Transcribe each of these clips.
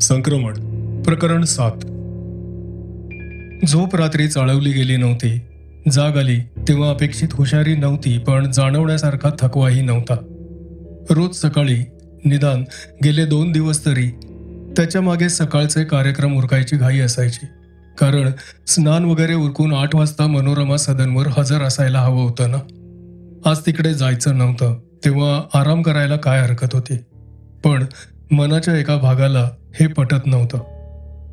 संक्रमण प्रकरण 7. झोप रात्री चाळवली गेली नव्हती. जाग आली तेव्हा अपेक्षित हुशारी नव्हती, पण जाणवण्यासारखा थकवाही नव्हता. रोज सकाळी निदान गेले 2 दिवस तरी त्याच्या मागे सकाळचे कार्यक्रम उरकायची घाई असायची. कारण स्नान वगैरे उरकून 8 वाजता मनोरमा सदनवर हजर असायला हवं होतं ना. आज तिकडे जायचं नव्हतं, तेव्हा आराम करायला काय हरकत होती. पण मनाच्या एका भागाला हे पटत नव्हतं.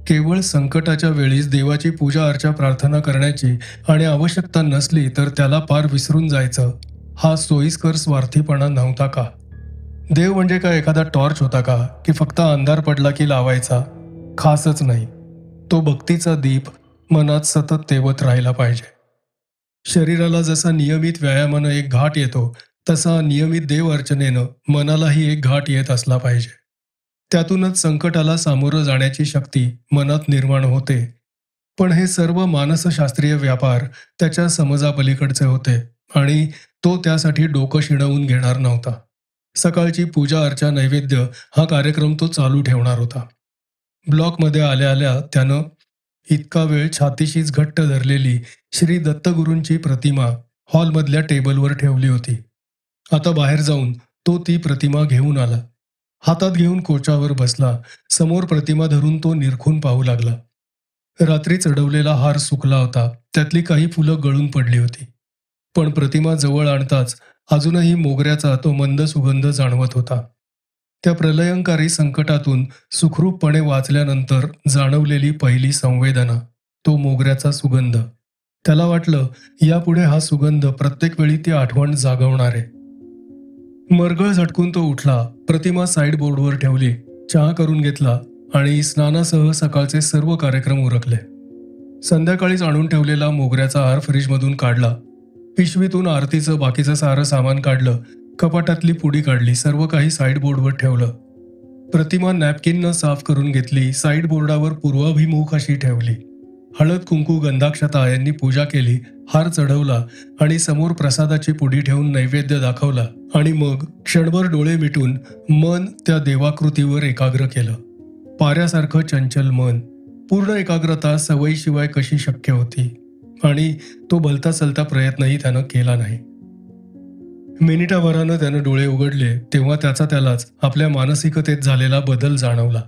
केवळ संकटाच्या वेळीच देवाची पूजा अर्चा प्रार्थना करण्याची आणि आवश्यकता नसली तर त्याला पार विसरून जायचं, हा सोयीस्कर स्वार्थीपणा नव्हता का? देव म्हणजे काय एखादा टॉर्च होता का, की फक्त अंधार पडला की लावायचा? खासच नाही. तो भक्तीचा दीप मनात सतत तेवत राहिला पाहिजे. शरीराला जसा नियमित व्यायामानं एक घाट येतो, तसा नियमित देव अर्चनेनं मनालाही एक घाट येत असला पाहिजे. त्यातूनच संकटाला सामोरं जाण्याची शक्ती मनात निर्माण होते. पण हे सर्व मानसशास्त्रीय व्यापार त्याच्या समजापलीकडचे होते आणि तो त्यासाठी डोकं शिणवून घेणार नव्हता. सकाळची पूजा अर्चा नैवेद्य हा कार्यक्रम तो चालू ठेवणार होता. ब्लॉकमध्ये आल्या आल्या त्यानं इतका वेळ छातीशीच घट्ट धरलेली श्री दत्तगुरूंची प्रतिमा हॉलमधल्या टेबलवर ठेवली होती. आता बाहेर जाऊन तो ती प्रतिमा घेऊन आला. हातात घेऊन कोचावर बसला. समोर प्रतिमा धरून तो निरखून पाहू लागला. रात्री चढवलेला हार सुकला होता. त्यातली काही फुलं गळून पडली होती. पण प्रतिमा जवळ आणताच अजूनही मोगऱ्याचा तो मंद सुगंध जाणवत होता. त्या प्रलयंकारी संकटातून सुखरूपपणे वाचल्यानंतर जाणवलेली पहिली संवेदना, तो मोगऱ्याचा सुगंध. त्याला वाटलं यापुढे हा सुगंध प्रत्येक वेळी ती आठवण जागवणार आहे. मरगळ झटकून तो उठला. प्रतिमा साईड बोर्डवर ठेवली. चहा करून घेतला आणि स्नानासह सकाळचे सर्व कार्यक्रम उरकले. संध्याकाळीच आणून ठेवलेला मोगऱ्याचा हार फ्रीजमधून काढला. पिशवीतून आरतीचं बाकीचं सारं सामान काढलं. कपाटातली पुडी काढली. सर्व काही साईड बोर्डवर ठेवलं. प्रतिमा नॅपकिननं साफ करून घेतली. साईड बोर्डावर पूर्वाभिमुख अशी ठेवली. हळद कुंकू गंधाक्षता यांनी पूजा केली. हार चढवला आणि समोर प्रसादाची पुडी ठेवून नैवेद्य दाखवला आणि मग क्षणभर डोळे मिटून मन त्या देवाकृतीवर एकाग्र केलं. पाऱ्यासारखं चंचल मन. पूर्ण एकाग्रता सवयीशिवाय कशी शक्य होती? आणि तो भलता सलता प्रयत्नही त्यानं केला नाही. मिनिटाभरानं त्यानं डोळे उघडले तेव्हा त्यालाच आपल्या मानसिकतेत झालेला बदल जाणवला.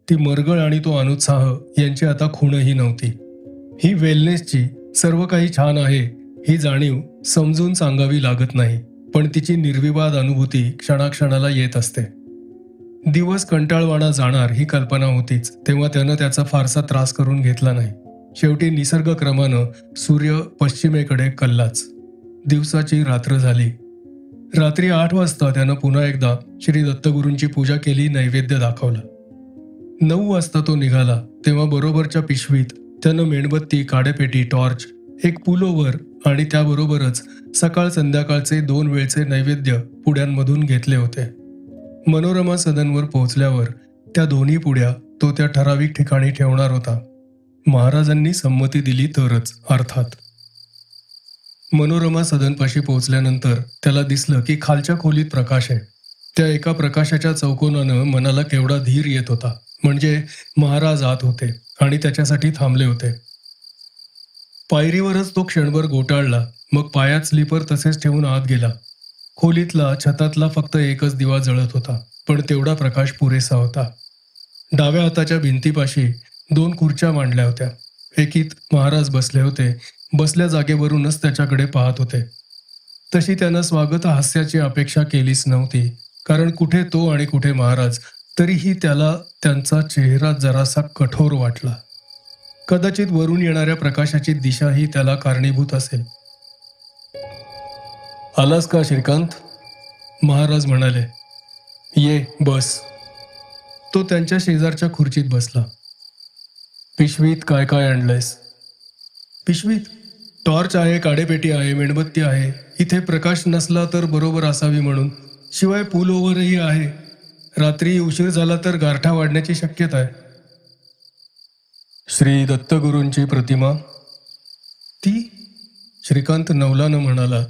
ती मरगळ आणि तो अनुत्साह यांची आता खूणही नव्हती. ही वेलनेसची सर्व काही छान आहे ही जाणीव समजून सांगावी लागत नाही, पण तिची निर्विवाद अनुभूती क्षणाक्षणाला येत असते. दिवस कंटाळवाणा जाणार ही कल्पना होतीच, तेव्हा त्यानं त्याचा फारसा त्रास करून घेतला नाही. शेवटी निसर्गक्रमानं सूर्य पश्चिमेकडे कललाच. दिवसाची रात्र झाली. रात्री 8 वाजता त्यानं पुन्हा एकदा श्री दत्तगुरूंची पूजा केली. नैवेद्य दाखवला. 9 वाजता तो निघाला तेव्हा बरोबरच्या पिशवीत त्यानं मेणबत्ती, काडेपेटी, टॉर्च, एक पुलोवर आणि त्याबरोबरच सकाळ संध्याकाळचे 2 वेळचे नैवेद्य पुड्यांमधून घेतले होते. मनोरमा सदनवर पोहोचल्यावर त्या दोन्ही पुड्या तो त्या ठराविक ठिकाणी ठेवणार होता. महाराजांनी संमती दिली तरच, अर्थात. मनोरमा सदनपाशी पोहोचल्यानंतर त्याला दिसलं की खालच्या खोलीत प्रकाश आहे. त्या एका प्रकाशाच्या चौकोनानं मनाला केवढा धीर येत होता. म्हणजे महाराज आत होते आणि त्याच्यासाठी थांबले होते. पायरीवरच तो क्षणभर गोटाळला. मग पायात स्लीपर तसेच ठेवून आत गेला. खोलीतला छतातला फक्त एकच दिवा जळत होता, पण तेवढा प्रकाश पुरेसा होता. डाव्या हाताच्या भिंतीपाशी 2 खुर्च्या मांडल्या होत्या. एकीत महाराज बसले होते. बसल्या जागेवरूनच त्याच्याकडे पाहत होते. तशी त्यानं स्वागत हास्याची अपेक्षा केलीच नव्हती, कारण कुठे तो आणि कुठे महाराज. तरीही त्याला त्यांचा चेहरा जरासा कठोर वाटला. कदाचित वरून येणाऱ्या प्रकाशाची दिशाही त्याला कारणीभूत असेल. आलास का श्रीकांत? महाराज म्हणाले. ये बस. तो त्यांच्या शेजारच्या खुर्चीत बसला. पिशवीत काय काय आणलंयस? पिशवीत टॉर्च आहे, काडेपेटी आहे, मेणबत्ती आहे. इथे प्रकाश नसला तर बरोबर असावी म्हणून. शिवाय पूल ओव्हरही आहे. रात्री उशीर झाला तर गारठा वाढण्याची शक्यता आहे. श्री दत्तगुरूंची प्रतिमा? ती? श्रीकांत नवलानं म्हणाला.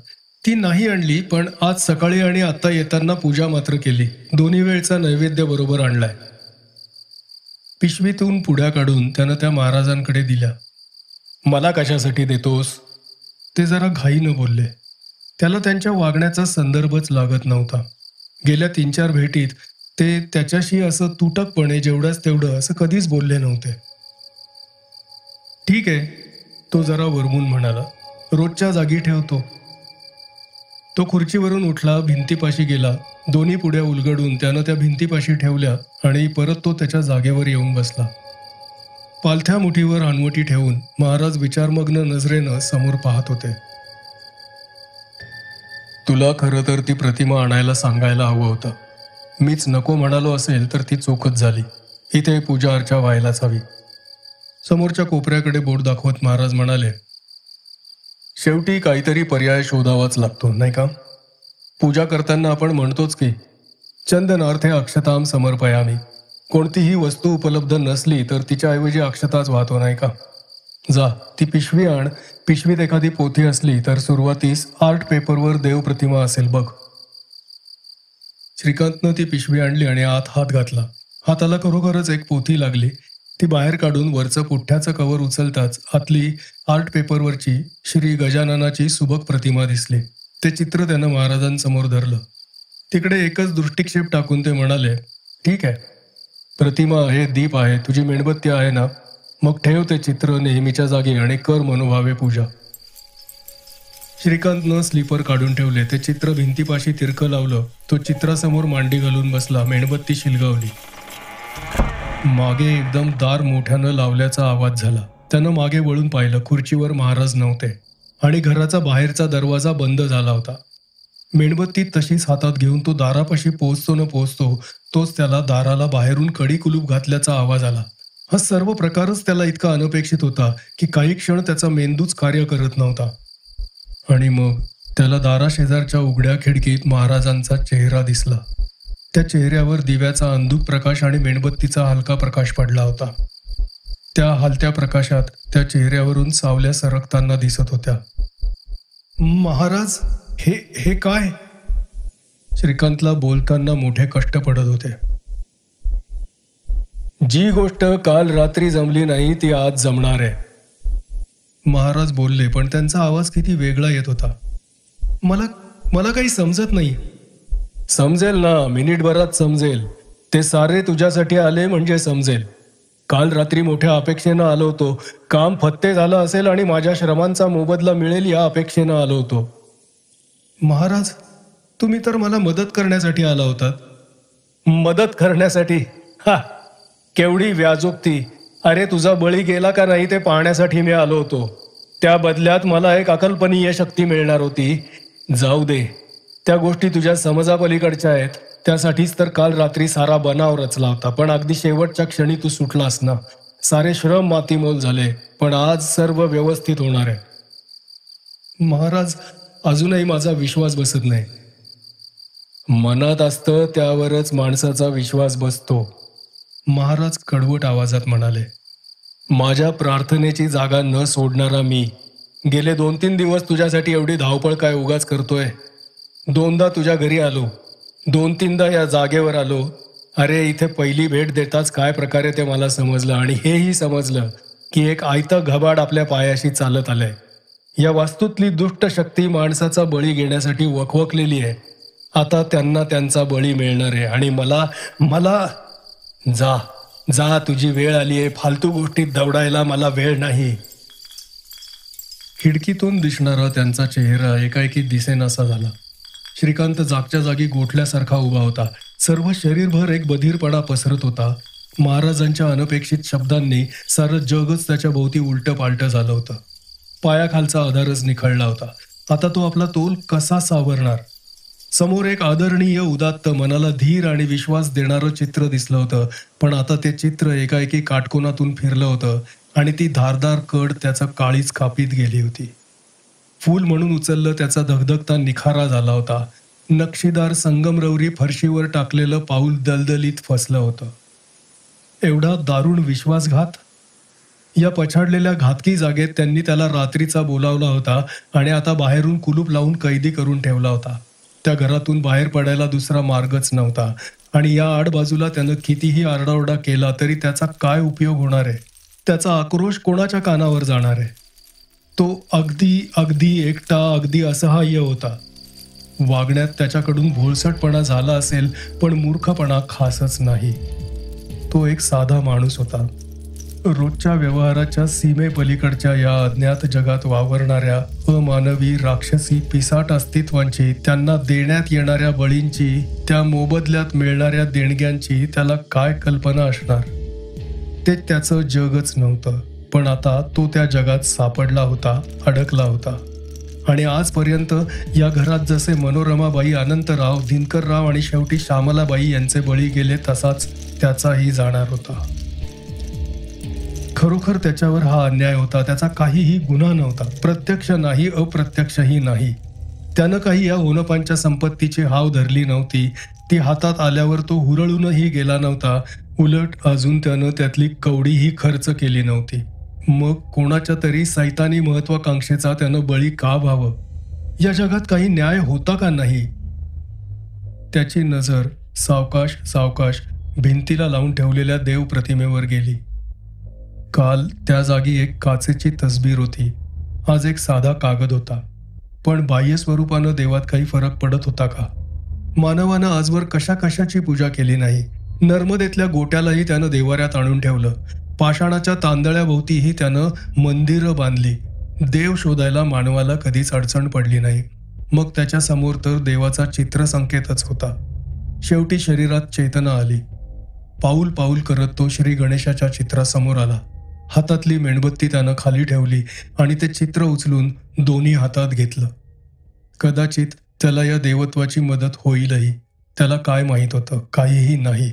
ती नाही आणली, पण आज सकाळी आणि आता येताना पूजा मात्र केली. दोन्ही वेळचा नैवेद्य बरोबर आणलाय. पिशवीतून पुड्या काढून त्यानं त्या महाराजांकडे दिल्या. मला कशासाठी देतोस? ते जरा घाईनं बोलले. त्याला त्यांच्या वागण्याचा संदर्भच लागत नव्हता. गेल्या 3-4 भेटीत ते त्याच्याशी असं तुटकपणे जेवढ्याच तेवढं असं कधीच बोलले नव्हते. ठीक आहे, तो जरा वरमून म्हणाला. रोजच्या जागी ठेवतो. तो खुर्चीवरून उठला, भिंतीपाशी गेला. दोन्ही पुड्या उलगडून त्यानं त्या भिंतीपाशी ठेवल्या आणि परत तो त्याच्या जागेवर येऊन बसला. पालथ्या मुठीवर हनवटी ठेवून महाराज विचारमग्न नजरेनं समोर पाहत होते. तुला खरं तर ती प्रतिमा आणायला सांगायला हवं होतं. मीच नको म्हणालो असेल तर ती चूकच झाली. इथे पूजा अर्चा व्हायलाच हवी. समोरच्या कोपऱ्याकडे बोट दाखवत महाराज म्हणाले, शेवटी काहीतरी पर्याय शोधावाच लागतो, नाही का? पूजा करताना आपण म्हणतोच की चंदनार्थे अक्षताम समर्पयामी. कोणतीही वस्तू उपलब्ध नसली तर तिच्याऐवजी अक्षताच वाहतो, नाही का? जा, ती पिशवी आण. पिशवीत एखादी पोथी असली तर सुरुवातीस आर्ट पेपरवर देवप्रतिमा असेल बघ. श्रीकांतनं ती पिशवी आणली आणि आत हात घातला. हाताला खरोखरच एक पोथी लागली. ती बाहेर काढून वरचं पुठ्ठ्याचं कवर उचलताच आतली आर्ट पेपरवरची श्री गजाननाची सुबक प्रतिमा दिसली. ते चित्र त्यानं महाराजांसमोर धरलं. तिकडे एकच दृष्टिक्षेप टाकून ते म्हणाले, ठीक आहे, प्रतिमा आहे, दीप आहे, तुझी मेणबत्ती आहे ना, मग ठेव ते चित्र नेहमीच्या जागी आणि कर मनोभावे पूजा. श्रीकांतनं स्लीपर काढून ठेवले. ते चित्र भिंतीपाशी तिरकं लावलं. तो चित्रासमोर मांडी घालून बसला. मेणबत्ती शिलगावली. मागे एकदम दार मोठ्यानं लावल्याचा आवाज झाला. त्यानं मागे वळून पाहिलं. खुर्चीवर महाराज नव्हते आणि घराचा बाहेरचा दरवाजा बंद झाला होता. मेणबत्ती तशीच हातात घेऊन तो दारापाशी पोहोचतो न पोहोचतो तोच त्याला दाराला बाहेरून कडी कुलूप घातल्याचा आवाज आला. हा सर्व प्रकारच त्याला इतका अनपेक्षित होता की काही क्षण त्याचा मेंदूच कार्य करत नव्हता. आणि मग त्याला दाराशेजारच्या उघड्या खिडकीत महाराजांचा चेहरा दिसला. त्या चेहऱ्यावर दिव्याचा अंधुक प्रकाश आणि मेणबत्तीचा हलका प्रकाश पडला होता. त्या हलत्या प्रकाशात त्या चेहऱ्यावरून सावल्या सरकताना दिसत होत्या. महाराज, हे काय? श्रीकांतला बोलताना मोठे कष्ट पडत होते. जी गोष्ट काल रात्री जमली नाही ती आज जमणार आहे. महाराज बोलले, पण त्यांचा आवाज किती वेगळा येत होता. मला काही समजत नाही. समजेल ना, मिनिटभरात समजेल. ते सारे तुझ्यासाठी आले म्हणजे समजेल. काल रात्री मोठ्या अपेक्षेनं आलो होतो. काम फत्ते झालं असेल आणि माझ्या श्रमांचा मोबदला मिळेल या अपेक्षेनं आलो होतो. महाराज, तुम्ही तर मला मदत करण्यासाठी आला होतात. मदत करण्यासाठी? हा, केवढी व्याजोक्ती. अरे, तुझा बळी गेला का नाही ते पाहण्यासाठी मी आलो होतो. त्या बदल्यात मला एक अकल्पनीय शक्ती मिळणार होती. जाऊ दे, त्या गोष्टी तुझ्या समजापलीकडच्या आहेत. त्यासाठीच तर काल रात्री सारा बनाव रचला होता. पण अगदी शेवटच्या क्षणी तू सुटलास ना. सारे श्रम मातीमोल झाले. पण आज सर्व व्यवस्थित होणार आहे. महाराज, अजूनही माझा विश्वास बसत नाही. मनात असतं त्यावरच माणसाचा विश्वास बसतो. महाराज कडवट आवाजात म्हणाले. माझ्या प्रार्थनेची जागा न सोडणारा मी गेले 2-3 दिवस तुझ्यासाठी एवढी धावपळ काय उगाच करतोय? 2दा तुझ्या घरी आलो, 2-3दा या जागेवर आलो. अरे, इथे पहिली भेट देताच काय प्रकारे ते मला समजलं आणि हेही समजलं की एक आयतं घबाड आपल्या पायाशी चालत आलंय. या वास्तूतली दुष्ट शक्ती माणसाचा बळी घेण्यासाठी वखवकलेली आहे. आता त्यांना त्यांचा बळी मिळणार आहे आणि मला जा, तुझी वेळ आली आहे. फालतू गोष्टीत दौडायला मला वेळ नाही. खिडकीतून दिसणारा त्यांचा चेहरा एकाएकी दिसेनासा झाला. श्रीकांत जागच्या जागी गोठल्यासारखा उभा होता. सर्व शरीरभर एक बधीरपणा पसरत होता. महाराजांच्या अनपेक्षित शब्दांनी सारं जगच त्याच्या भोवती उलटं पालटं झालं होतं. पायाखालचा आधारच निखळला होता. आता तो आपला तोल कसा सावरणार? समोर एक आदरणीय, उदात्त, मनाला धीर आणि विश्वास देणारं चित्र दिसलं होतं. पण आता ते चित्र एकाएकी काटकोनातून फिरलं होतं आणि ती धारदार कड त्याचा काळीच कापीत गेली होती. फूल म्हणून उचललं त्याचा धगधगता निखारा झाला होता. नक्षीदार संगमरवरी फरशीवर टाकलेलं पाऊल दलदलीत फसलं होतं. एवढा दारुण विश्वासघात? या पछाडलेल्या घातकी जागेत त्यांनी त्याला रात्रीचा बोलावला होता आणि आता बाहेरून कुलूप लावून कैदी करून ठेवला होता. त्या घरातून बाहेर पडायला दुसरा मार्गच नव्हता. आणि या आडबाजूला त्यानं कितीही आरडाओरडा केला तरी त्याचा काय उपयोग होणार आहे? त्याचा आक्रोश कोणाच्या कानावर जाणार आहे? तो अगदी अगदी एकटा, अगदी असहाय्य होता. वागण्यात त्याच्याकडून भोळसटपणा झाला असेल, पण मूर्खपणा खासच नाही. तो एक साधा माणूस होता. रोजच्या व्यवहाराच्या सीमेपलीकडच्या या अज्ञात जगात वावरणाऱ्या अमानवी, राक्षसी, पिसाट अस्तित्वांची, त्यांना देण्यात येणाऱ्या बळींची, त्या मोबदल्यात मिळणाऱ्या देणग्यांची त्याला काय कल्पना असणार? ते त्याचं जगच नव्हतं. पण आता तो त्या जगात सापडला होता, अडकला होता. आणि आजपर्यंत या घरात जसे मनोरमाबाई, अनंतराव, दिनकरराव आणि शेवटी श्यामलाबाई यांचे बळी गेले, तसाच त्याचाही जाणार होता. खरोखर त्याच्यावर हा अन्याय होता. त्याचा काहीही गुन्हा नव्हता. प्रत्यक्ष नाही, अप्रत्यक्षही नाही. त्यानं काही या होनपांच्या संपत्तीची हाव धरली नव्हती. ती हातात आल्यावर तो हुरळूनही गेला नव्हता. उलट अजून त्यानं त्यातली कवडीही खर्च केली नव्हती. मग कोणाच्या तरी सैतानी महत्वाकांक्षेचा त्यानं बळी का व्हावं? या जगात काही न्याय होता का नाही? त्याची नजर सावकाश सावकाश भिंतीला लावून ठेवलेल्या देवप्रतिमेवर गेली. काल त्या जागी एक काचेची तसबीर होती. आज एक साधा कागद होता. पण बाह्य स्वरूपानं देवात काही फरक पडत होता का? मानवानं आजवर कशा कशाची पूजा केली नाही. नर्मदेतल्या गोट्यालाही त्यानं देवाऱ्यात आणून ठेवलं. पाषाणाच्या तांदळ्याभोवतीही त्यानं मंदिरं बांधली. देव शोधायला मानवाला कधीच अडचण पडली नाही. मग त्याच्या समोर तर देवाचा चित्रसंकेतच होता. शेवटी शरीरात चेतना आली. पाऊल पाऊल करत तो श्री गणेशाच्या चित्रासमोर आला. हातातली मेणबत्ती त्यानं खाली ठेवली आणि ते चित्र उचलून दोन्ही हातात घेतलं. कदाचित त्याला या देवत्वाची मदत होईलही. त्याला काय माहीत होतं? काहीही नाही.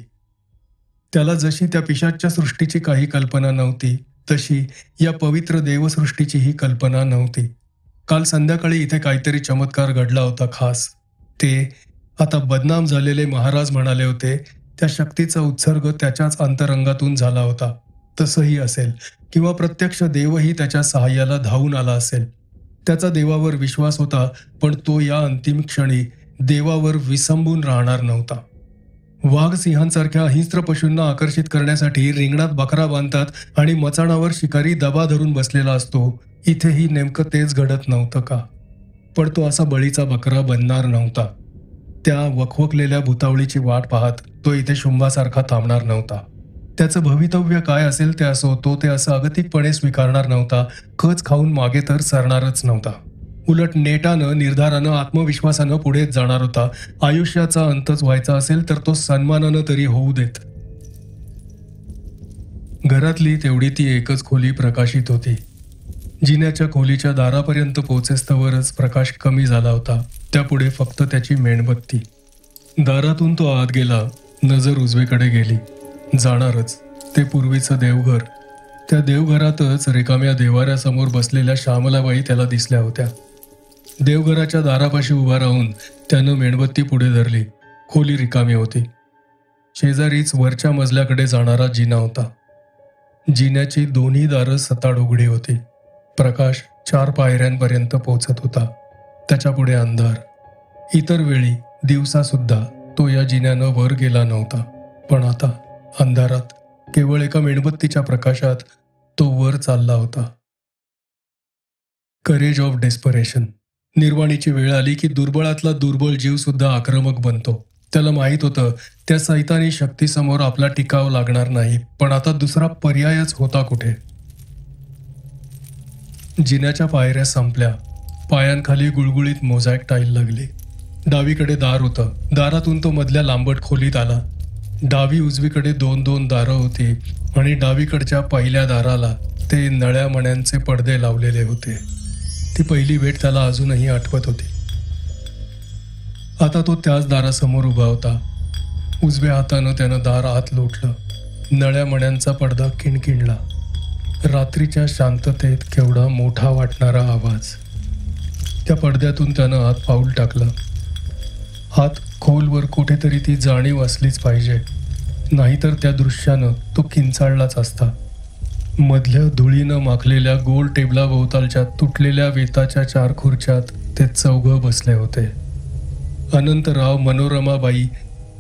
त्याला जशी त्या पिशाच्च्या सृष्टीची काही कल्पना नव्हती, तशी या पवित्र देवसृष्टीचीही कल्पना नव्हती. काल संध्याकाळी इथे काहीतरी चमत्कार घडला होता खास. ते आता बदनाम झालेले महाराज म्हणाले होते, त्या शक्तीचा उत्सर्ग त्याच्याच अंतरंगातून झाला होता. तसंही असेल, किंवा प्रत्यक्ष देवही त्याच्या सहाय्याला धावून आला असेल. त्याचा देवावर विश्वास होता, पण तो या अंतिम क्षणी देवावर विसंबून राहणार नव्हता. वाघ सिंहांसारख्या हिंस्त्र पशूंना आकर्षित करण्यासाठी रिंगणात बकरा बांधतात आणि मचाणावर शिकारी दबा धरून बसलेला असतो. इथेही नेमकं तेच घडत नव्हतं का? पण तो असा बळीचा बकरा बनणार नव्हता. त्या वखवकलेल्या भुतावळीची वाट पाहत तो इथे शुंभासारखा थांबणार नव्हता. त्याचं भवितव्य काय असेल ते असो, तो ते असं अगतिकपणे स्वीकारणार नव्हता. खच खाऊन मागे तर सरणारच नव्हता. उलट नेटानं, निर्धारानं, आत्मविश्वासानं पुढेच जाणार होता. आयुष्याचा अंतच व्हायचा असेल तर तो सन्मानानं तरी होऊ देत. घरातली तेवढी ती एकच खोली प्रकाशित होती. जिन्याच्या खोलीच्या दारापर्यंत पोहोचेस्तवरच प्रकाश कमी झाला होता. त्यापुढे फक्त त्याची मेणबत्ती. दारातून तो आत गेला. नजर उजवीकडे गेली. जाणारच ते पूर्वीचं देवघर. त्या देवघरातच रिकाम्या देवाऱ्यासमोर बसलेल्या श्यामलाबाई त्याला दिसल्या होत्या. देवघराच्या दारापाशी उभा राहून त्यानं मेणबत्ती पुढे धरली. खोली रिकामी होती. शेजारीच वरच्या मजल्याकडे जाणारा जिना होता. जिन्याची दोन्ही दारं सताड उघडी होती. प्रकाश 4 पायऱ्यांपर्यंत पोचत होता. त्याच्या पुढे अंधार. इतर वेळी दिवसासुद्धा तो या जिन्यानं वर गेला नव्हता. पण आता अंधारात केवळ एका मेणबत्तीच्या प्रकाशात तो वर चालला होता. Courage of desperation. निर्वाणीची वेळ आली की दुर्बळातला दुर्बळ जीव सुद्धा आक्रमक बनतो. त्याला माहीत होतं त्या सैतानी शक्तीसमोर आपला टिकाव लागणार नाही. पण आता दुसरा पर्यायच होता कुठे? जिन्याच्या पायऱ्या संपल्या. पायांखाली गुळगुळीत मोझॅक टाईल लागली. डावीकडे दार होतं. दारातून तो मधल्या लांबट खोलीत आला. डावी उजवीकडे 2-2 दारं होती आणि डावीकडच्या पहिल्या दाराला ते नळ्या मण्यांचे पडदे लावलेले होते. ती पहिली भेट त्याला अजूनही आठवत होती. आता तो त्याच दारासमोर उभा होता. उजव्या हातानं त्यानं दार आत लोटलं. नळ्या मण्यांचा पडदा किणकिणला. रात्रीच्या शांततेत केवढा मोठा वाटणारा आवाज. त्या पडद्यातून त्यानं आत पाऊल टाकलं. आत खोलवर कुठेतरी ती जाणीव असलीच पाहिजे, नाहीतर त्या दृश्यानं तो किंचाळलाच असता. मधल्या धुळीनं माखलेल्या गोल टेबलाभोवतालच्या तुटलेल्या वेताच्या 4 खुर्च्यात ते चौघं बसले होते. अनंतराव, मनोरमाबाई,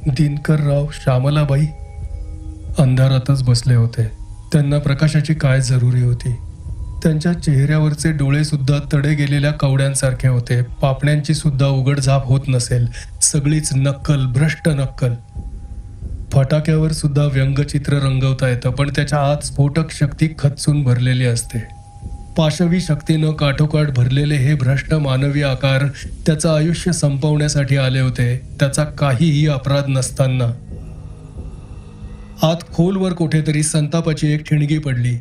दिनकरराव, श्यामलाबाई अंधारातच बसले होते. त्यांना प्रकाशाची काय जरुरी होती? त्यांच्या चेहऱ्यावरचे डोळे सुद्धा तडे गेलेल्या कवड्यांसारखे होते. पापण्यांची सुद्धा उघडझाप होत नसेल. सगळीच नक्कल, भ्रष्ट नक्कल. फटाक्यावर सुद्धा व्यंगचित्र रंगवता येतं, पण त्याच्या आत स्फोटक शक्ती खच्चून भरलेली असते. पाशवी शक्तीनं काठोकाठ भरलेले हे भ्रष्ट मानवी आकार त्याचं आयुष्य संपवण्यासाठी आले होते, त्याचा काहीही अपराध नसताना. आत खोलवर कुठेतरी संतापाची एक ठिणगी पडली.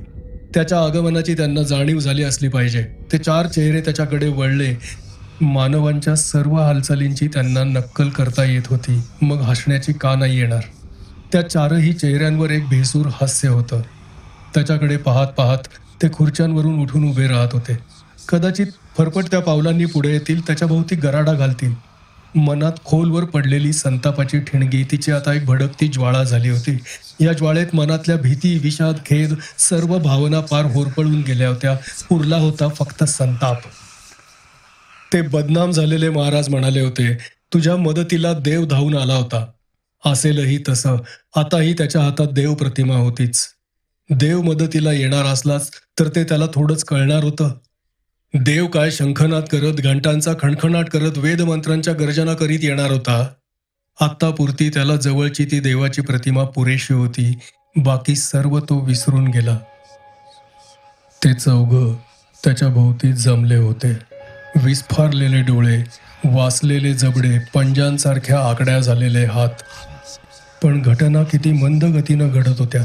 त्याच्या आगमनाची त्यांना जाणीव झाली असली पाहिजे. ते 4 चेहरे त्याच्याकडे वळले. मानवांच्या सर्व हालचालींची त्यांना नक्कल करता येत होती. मग हसण्याची का नाही येणार? त्या 4ही चेहऱ्यांवर एक भेसूर हास्य होतं. त्याच्याकडे पाहत पाहत ते खुर्च्यांवरून उठून उभे राहत होते. कदाचित फरफटत्या पावलांनी पुढे येतील, त्याच्या भोवती गराडा घालतील. मनात खोलवर पडलेली संतापाची ठिणगी तिची आता एक भडकती ज्वाळा झाली होती. या ज्वाळेत मनातल्या भीती, विषाद, खेद सर्व भावना पार होरपळून गेल्या होत्या. उरला होता फक्त संताप. ते बदनाम झालेले महाराज म्हणाले होते, तुझ्या मदतीला देव धावून आला होता. असेलही तसं. आताही त्याच्या हातात देव प्रतिमा होतीच. देव मदतीला येणार असलाच तर ते त्याला थोडंच कळणार होतं. देव काय शंखनाद करत, घंटांचा खणखणाट करत, वेदमंत्रांच्या गर्जना करीत येणार होता. आत्तापुरती त्याला जवळची ती देवाची प्रतिमा पुरेशी होती. बाकी सर्व तो विसरून गेला. ते चौघं त्याच्या भोवती जमले होते. विस्फारलेले डोळे, वासलेले जबडे, पंजांसारख्या आकड्या झालेले हात. पण घटना किती मंद गतीनं घडत होत्या.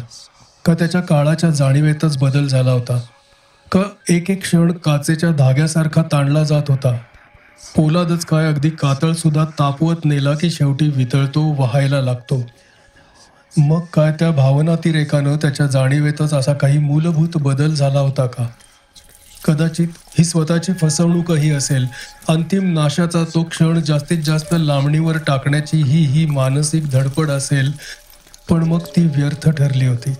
का त्याच्या काळाच्या जाणीवेतच बदल झाला होता? का एक एक क्षण काचेच्या धाग्यासारखा ताणला जात होता? पोलादच काय अगदी कातळ सुद्धा तापवत नेला की शेवटी वितळतो, व्हायला लागतो. मग काय त्या भावनातिरेकानं त्याच्या जाणीवेतच असा काही मूलभूत बदल झाला होता का? कदाचित ही स्वतःची फसवणूकही असेल. अंतिम नाशाचा तो क्षण जास्तीत जास्त लांबणीवर टाकण्याची ही मानसिक धडपड असेल. पण मग ती व्यर्थ ठरली होती.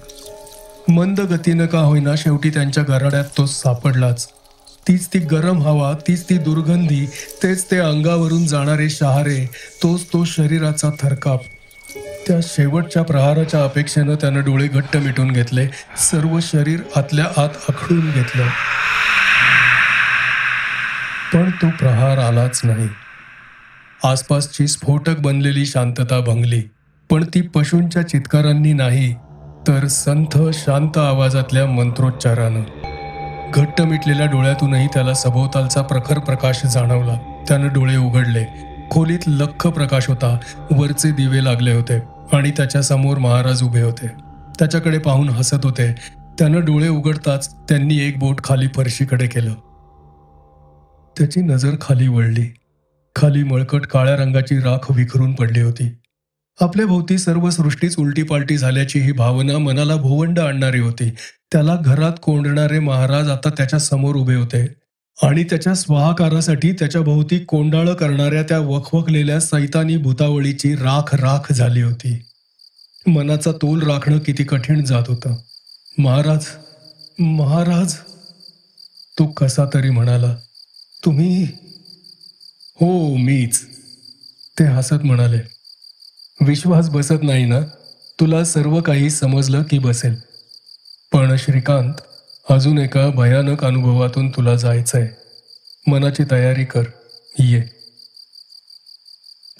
मंद गतीनं का होईना शेवटी त्यांच्या गराड्यात तो सापडलाच. तीच ती गरम हवा, तीच ती दुर्गंधी, तेच ते अंगावरून जाणारे शहारे, तोच तो शरीराचा थरकाप. त्या शेवटच्या प्रहाराच्या अपेक्षेनं त्यानं डोळे घट्ट मिटून घेतले. सर्व शरीर आतल्या आत आखडून घेतलं. पण तो प्रहार आलाच नाही. आसपासची स्फोटक बनलेली शांतता भंगली. पण ती पशूंच्या चित्कारांनी नाही, तर संथ शांत आवाजातल्या मंत्रोच्चारानं. घट्ट मिटलेल्या डोळ्यातूनही त्याला सभोवतालचा प्रखर प्रकाश जाणवला. त्यानं डोळे उघडले. खोलीत लख्ख प्रकाश होता. वरचे दिवे लागले होते आणि त्याच्या समोर महाराज उभे होते. त्याच्याकडे पाहून हसत होते. त्यानं डोळे उघडताच त्यांनी एक बोट खाली फरशीकडे केलं. त्याची नजर खाली वळली. खाली मळकट काळ्या रंगाची राख विखरून पडली होती. आपल्या भोवती सर्व सृष्टीच उलटीपालटी झाल्याची ही भावना मनाला भोवंड आणणारी होती. त्याला घरात कोंडणारे महाराज आता त्याच्या समोर उभे होते आणि त्याच्या स्वाहाकारासाठी त्याच्या भोवती कोंडाळं करणाऱ्या त्या वखवकलेल्या सैतानी भूतावळीची राख राख झाली होती. मनाचा तोल राखणं किती कठीण जात होतं. महाराज, महाराज, तो कसा तरी म्हणाला. तुम्ही? हो, मीच. ते हसत म्हणाले. विश्वास बसत नाही ना? तुला सर्व काही समजलं की बसेल. पण श्रीकांत, अजून एका भयानक अनुभवातून तुला जायचंय. मनाची तयारी कर. ये.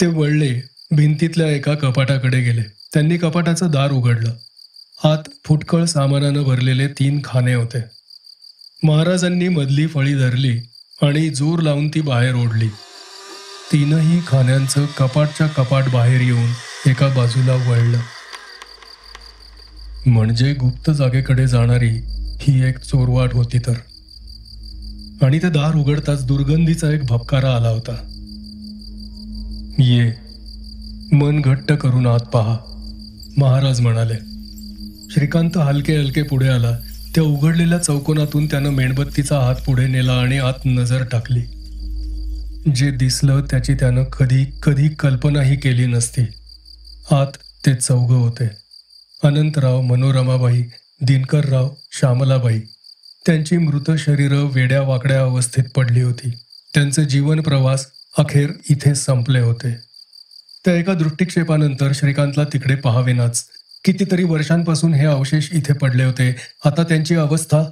ते वळले. भिंतीतल्या एका कपाटाकडे गेले. त्यांनी कपाटाचं दार उघडलं. आत फुटकळ सामानानं भरलेले 3 खाने होते. महाराजांनी मधली फळी धरली आणि जोर लावून ती बाहेर ओढली. 3ही खाण्यांचं कपाटच्या कपाट बाहेर येऊन एका बाजूला वळलं. म्हणजे गुप्त जागेकडे जाणारी ही एक चोरवाट होती तर. आणि ते दार उघडताच दुर्गंधीचा एक भपकारा आला होता. ये, मन घट्ट करून आत पहा, महाराज म्हणाले. श्रीकांत हलके हलके पुढे आला. त्या उघडलेल्या चौकोनातून त्यानं मेणबत्तीचा हात पुढे नेला आणि आत नजर टाकली. जे दिसलं त्याची त्यानं कधी कधी कल्पनाही केली नसती. आत ते चौघं होते. अनंतराव, मनोरमाबाई, दिनकरराव, श्यामलाबाई. त्यांची मृत शरीरं वेड्या वाकड्या अवस्थेत पडली होती. त्यांचे जीवन प्रवास अखेर इथे संपले होते. त्या एका दृष्टिक्षेपानंतर श्रीकांतला तिकडे पाहावेनाच. कितीतरी वर्षांपासून हे अवशेष इथे पडले होते. आता त्यांची अवस्था.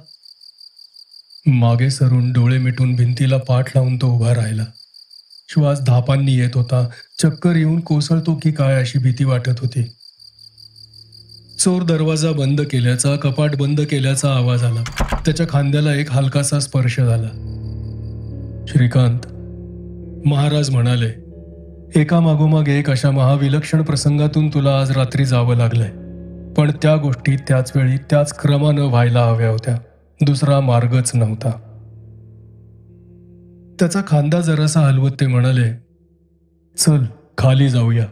मागे सरून डोळे मिटून भिंतीला पाठ लावून तो उभा राहिला. श्वास धापांनी येत होता. चक्कर येऊन कोसळतो की काय अशी भीती वाटत होती. चोर दरवाजा बंद केल्याचा, कपाट बंद केल्याचा आवाज आला. त्याच्या खांद्याला एक हलकासा स्पर्श झाला. श्रीकांत, महाराज म्हणाले, एका मागोमाग एक अशा महाविलक्षण प्रसंगातून तुला आज रात्री जावं लागलंय. पण त्या गोष्टी त्याच वेळी त्याच क्रमानं व्हायला हव्या होत्या. दुसरा मार्गच नव्हता. त्याचा खांदा जरासा हलवत ते म्हणाले, चल खाली जाऊया.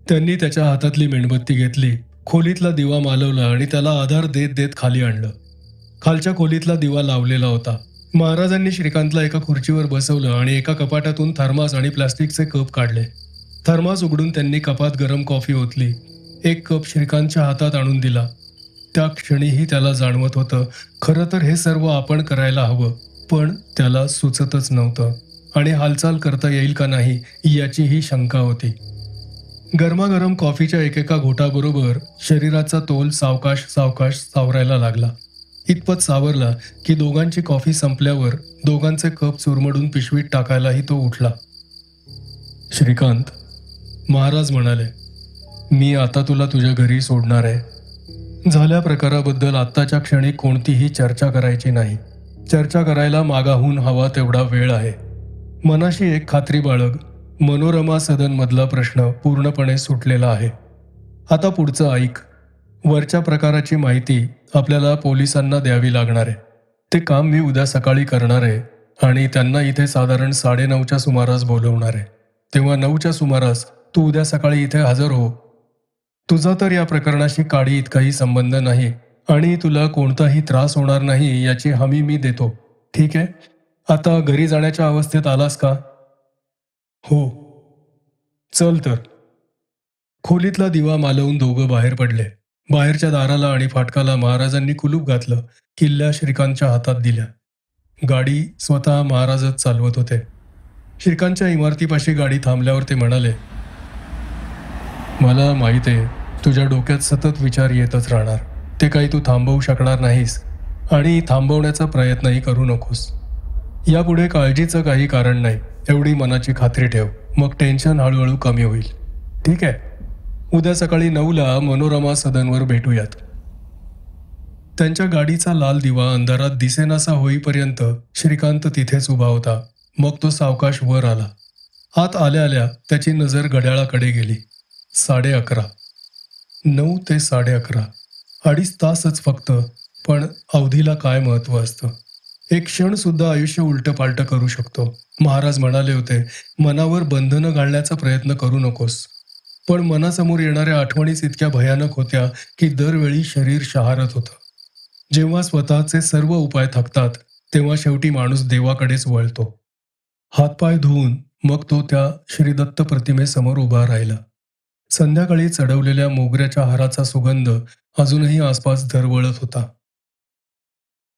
त्यांनी त्याच्या हातातली मेणबत्ती घेतली, खोलीतला दिवा मालवला आणि त्याला आधार देत देत खाली आणलं. खालच्या खोलीतला दिवा लावलेला होता. महाराजांनी श्रीकांतला एका खुर्चीवर बसवलं आणि एका कपाटातून थर्मास आणि प्लास्टिकचे कप काढले. थर्मास उघडून त्यांनी कपात गरम कॉफी ओतली. एक कप श्रीकांतच्या हातात आणून दिला. त्या क्षणीही त्याला जाणवत होतं, खरं तर हे सर्व आपण करायला हवं, पण त्याला सुचतच नव्हतं आणि हालचाल करता येईल का नाही याचीही शंका होती. गरमागरम कॉफीच्या एकेका घोटाबरोबर शरीराचा तोल सावकाश सावकाश सावरायला लागला. इतपत सावरला की दोघांची कॉफी संपल्यावर दोघांचे कप चुरमडून पिशवीत टाकायलाही तो उठला. श्रीकांत, महाराज म्हणाले, मी आता तुला तुझ्या घरी सोडणार आहे. झाल्या प्रकाराबद्दल आत्ताच्या क्षणी कोणतीही चर्चा करायची नाही. चर्चा करायला मागाहून हवा तेवढा वेळ आहे. मनाशी एक खात्री बाळग, मनोरमा सदनमधला प्रश्न पूर्णपणे सुटलेला आहे. आता पुढचं ऐक. वरच्या प्रकाराची माहिती आपल्याला पोलिसांना द्यावी लागणार आहे. ते काम मी उद्या सकाळी करणार आहे आणि त्यांना इथे साधारण 9:30च्या सुमारास बोलवणार आहे. तेव्हा 9च्या सुमारास तू उद्या सकाळी इथे हजर हो. तुझा तर या प्रकरणाशी काडी इतकाही संबंध नाही आणि तुला कोणताही त्रास होणार नाही याची हमी मी देतो. ठीक आहे? आता घरी जाण्याच्या अवस्थेत आलास का? हो. चल तर. खोलीतला दिवा मालवून दोघं बाहेर पडले. बाहेरच्या दाराला आणि फाटकाला महाराजांनी कुलूप घातलं. किल्ल्या श्रीकांतच्या हातात दिल्या. गाडी स्वतः महाराजच चालवत होते. श्रीकांतच्या इमारतीपाशी गाडी थांबल्यावर ते म्हणाले, मला माहीत आहे तुझ्या डोक्यात सतत विचार येतच राहणार. ते काही तू थांबवू शकणार नाहीस आणि थांबवण्याचा प्रयत्नही करू नकोस. यापुढे काळजीचं काही कारण नाही, एवढी मनाची खात्री ठेव. मग टेन्शन हळूहळू कमी होईल. ठीक आहे? उद्या सकाळी 9ला मनोरमा सदनवर भेटूयात. त्यांच्या गाडीचा लाल दिवा अंधारात दिसेनासा होईपर्यंत श्रीकांत तिथेच उभा होता. मग तो सावकाश वर आला. आत आल्या आल्या त्याची नजर घड्याळाकडे गेली. 11:30. 9 ते 11:30. 2.5 तासच फक्त, पण अवधीला काय महत्त्व असतं. एक क्षण सुद्धा आयुष्य उलटं पालटं करू शकतो. महाराज म्हणाले होते, मनावर बंधनं घालण्याचा प्रयत्न करू नकोस. पण मनासमोर येणाऱ्या आठवणीच इतक्या भयानक होत्या की दरवेळी शरीर शहारत होतं. जेव्हा स्वतःचे सर्व उपाय थकतात तेव्हा शेवटी माणूस देवाकडेच वळतो. हातपाय धुवून मग तो त्या श्रीदत्त प्रतिमेसमोर उभा राहिला. संध्याकाळी चढवलेल्या मोगऱ्याच्या हाराचा सुगंध अजूनही आसपास दरवळत होता.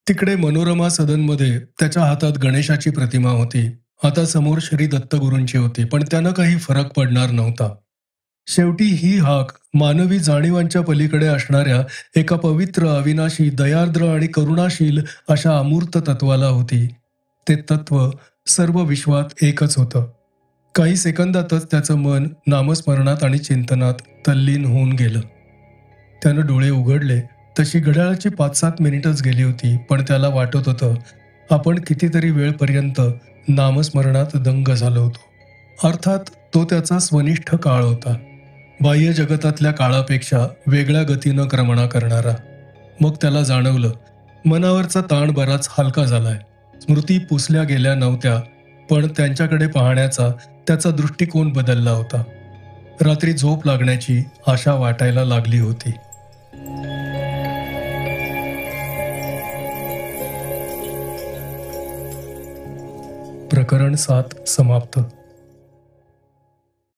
तिकडे मनोरमा सदनमध्ये त्याच्या हातात गणेशाची प्रतिमा होती. आता समोर श्री दत्तगुरूंची होती, पण त्यानं काही फरक पडणार नव्हता. शेवटी ही हाक मानवी जाणीवांच्या पलीकडे असणाऱ्या एका पवित्र, अविनाशी, दयार्द्र आणि करुणाशील अशा अमूर्त तत्वाला होती. ते तत्व सर्व विश्वात एकच होतं. काही सेकंदातच त्याचं मन नामस्मरणात आणि चिंतनात तल्लीन होऊन गेलं. त्यानं डोळे उघडले तशी घड्याळाची 5-7 मिनिटच गेली होती, पण त्याला वाटत होतं आपण कितीतरी वेळपर्यंत नामस्मरणात दंग झालो होतो. अर्थात तो त्याचा स्वनिष्ठ काळ होता, बाह्य जगतातल्या काळापेक्षा वेगळ्या गतीनं क्रमणा करणारा. मग त्याला जाणवलं मनावरचा ताण बराच हलका झालाय. स्मृती पुसल्या गेल्या नव्हत्या, पण त्यांच्याकडे पाहण्याचा त्याचा दृष्टिकोन बदलला होता. रात्री झोप लागण्याची आशा वाटायला लागली होती. प्रकरण 7 समाप्त.